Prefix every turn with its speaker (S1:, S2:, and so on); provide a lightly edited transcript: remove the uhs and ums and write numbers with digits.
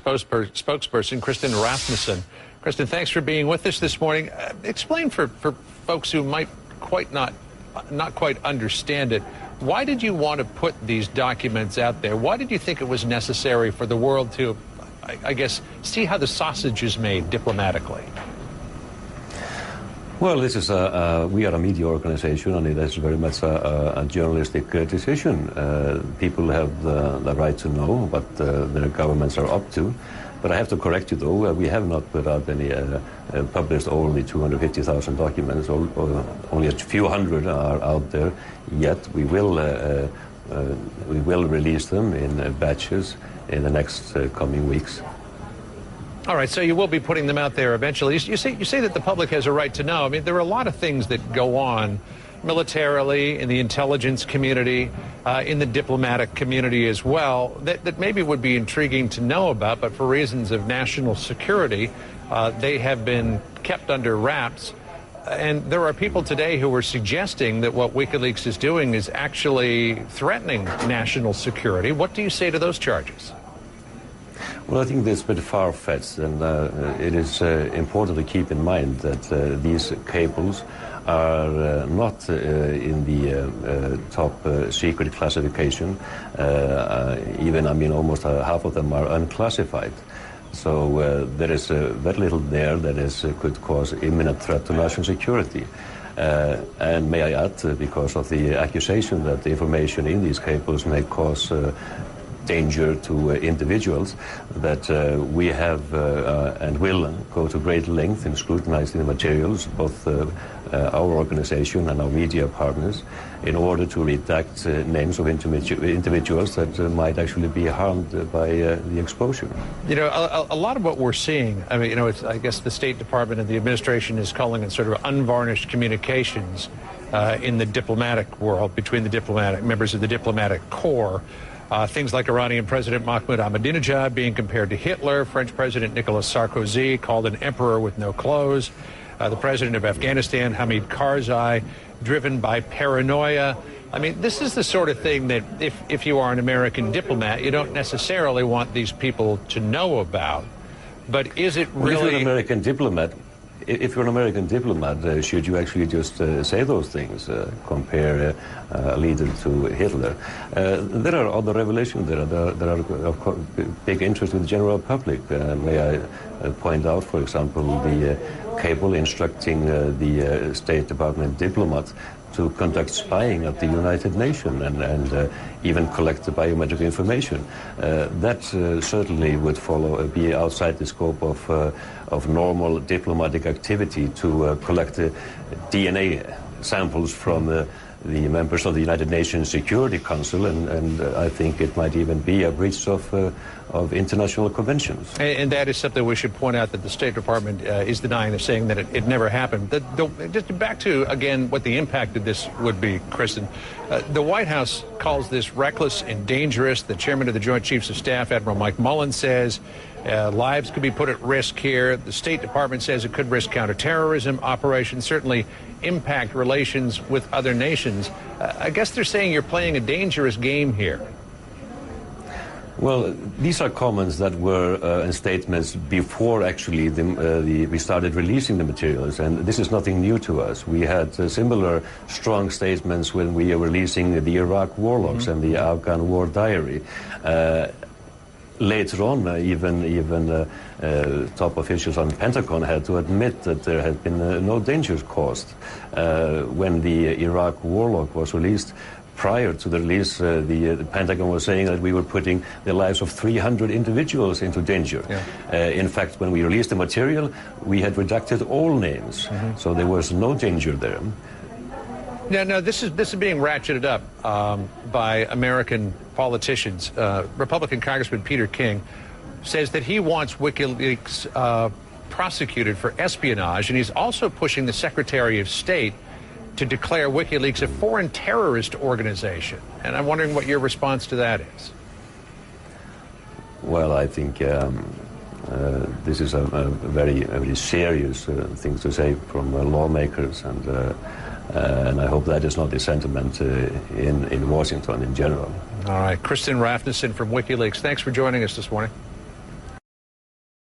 S1: spokesperson Kristen Rasmussen. Kristen, thanks for being with us this morning. Explain for folks who might not quite understand it, why did you want to put these documents out there? Why did you think it was necessary for the world to, I guess, see how the sausage is made diplomatically?
S2: Well, this is we are a media organization, and it is very much a journalistic decision. People have the right to know what their governments are up to. But I have to correct you, though. We have not put out any, published only 250,000 documents. Only a few hundred are out there yet. We will release them in batches in the next coming weeks.
S1: All right, so you will be putting them out there eventually. You say that the public has a right to know. I mean, there are a lot of things that go on militarily, in the intelligence community, in the diplomatic community as well, that maybe would be intriguing to know about, but for reasons of national security, they have been kept under wraps. And there are people today who are suggesting that what WikiLeaks is doing is actually threatening national security. What do you say to those charges?
S2: Well, I think that's a bit far-fetched, and it is important to keep in mind that these cables are not in the top secret classification. Even, I mean, almost half of them are unclassified. So there is very little there that could cause imminent threat to national security. And may I add, because of the accusation that the information in these cables may cause danger to individuals, that we have and will go to great length in scrutinizing the materials, both our organization and our media partners, in order to redact names of individuals that might actually be harmed by the exposure.
S1: You know, a lot of what we're seeing, I mean, you know, I guess the State Department and the administration is calling it sort of unvarnished communications in the diplomatic world between the diplomatic members of the diplomatic corps. Things like Iranian President Mahmoud Ahmadinejad being compared to Hitler, French President Nicolas Sarkozy called an emperor with no clothes, the President of Afghanistan, Hamid Karzai, driven by paranoia. I mean, this is the sort of thing that if you are an American diplomat, you don't necessarily want these people to know about. But is it really...
S2: Well, if you're an American diplomat, should you actually just say those things, compare a leader to Hitler? There are other revelations there are of big interest with the general public. May I point out, for example, the cable instructing the State Department diplomat to conduct spying at the United Nations and even collect the biometric information. That certainly would be outside the scope of normal diplomatic activity to collect DNA samples from the members of the United Nations Security Council, and I think it might even be a breach of international conventions.
S1: And that is something we should point out, that the State Department is denying. They're saying that it never happened. Just back to, again, what the impact of this would be, Kristen. The White House calls this reckless and dangerous. The chairman of the Joint Chiefs of Staff, Admiral Mike Mullen, says lives could be put at risk here. The State Department says it could risk counterterrorism operations, certainly impact relations with other nations. I guess they're saying you're playing a dangerous game here.
S2: Well, these are comments that were in statements before actually we started releasing the materials, and this is nothing new to us. We had similar strong statements when we were releasing the Iraq war logs and the Afghan war diary. Later on, even top officials on the Pentagon had to admit that there had been no dangers caused. When the Iraq war log was released, prior to the release, the Pentagon was saying that we were putting the lives of 300 individuals into danger. Yeah. In fact, when we released the material, we had redacted all names, so there was no danger there.
S1: Now, this is being ratcheted up by American politicians. Republican Congressman Peter King says that he wants WikiLeaks prosecuted for espionage, and he's also pushing the Secretary of State to declare WikiLeaks a foreign terrorist organization. And I'm wondering what your response to that is.
S2: Well, I think this is a very serious thing to say from lawmakers, and I hope that is not the sentiment in Washington in general.
S1: All right, Kristen Rasmussen from WikiLeaks, thanks for joining us this morning.